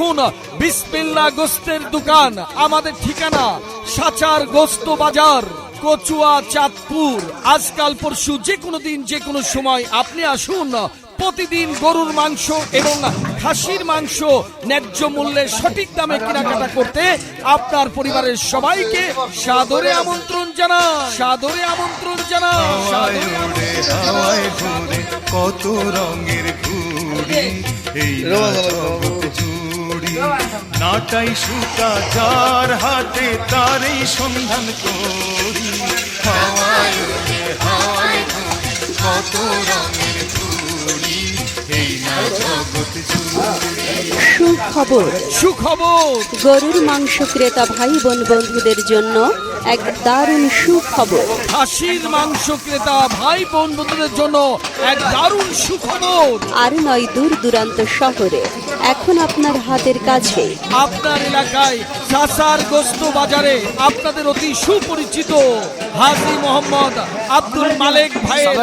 আসুন বিসমিল্লাহ গোস্তের দোকান। আমাদের ঠিকানা সাচার গোস্ত বাজার, কচুয়া, চাঁদপুর। আজকাল পরশু যে কোনো দিন যে কোনো সময় আপনি আসুন। প্রতিদিন গরুর মাংস এবং খাসির মাংস ন্যায্য মূল্যে সঠিক দামে কেনাকাটা করতে আপনার পরিবারের সবাইকে সাদরে আমন্ত্রণ জানা। কত রঙের ঘুড়ি এই জগৎ জুড়ি, নাটাই সুতা যার হাতে তারই সন্ধান করি। হাওয়ায় ওড়ে হাওয়ায় ঘুরে কত রঙের ঘুড়ি এই জগৎ জুড়ি। সুখবর, গরুর মাংস ক্রেতা ভাই বোন বন্ধুদের জন্য এক দারুণ সুখবর। খাসির মাংস ক্রেতা ভাই বোন বন্ধুদের জন্য এক দারুণ সুখবর। আর নয় দূর দূরান্ত শহরে, এখন আপনার হাতের কাছে। আপনার এলাকায় সাসার গোস্ত বাজারে আপনাদের অতি সুপরিচিত হাজী মোহাম্মদ আব্দুল মালেক ভাইয়ের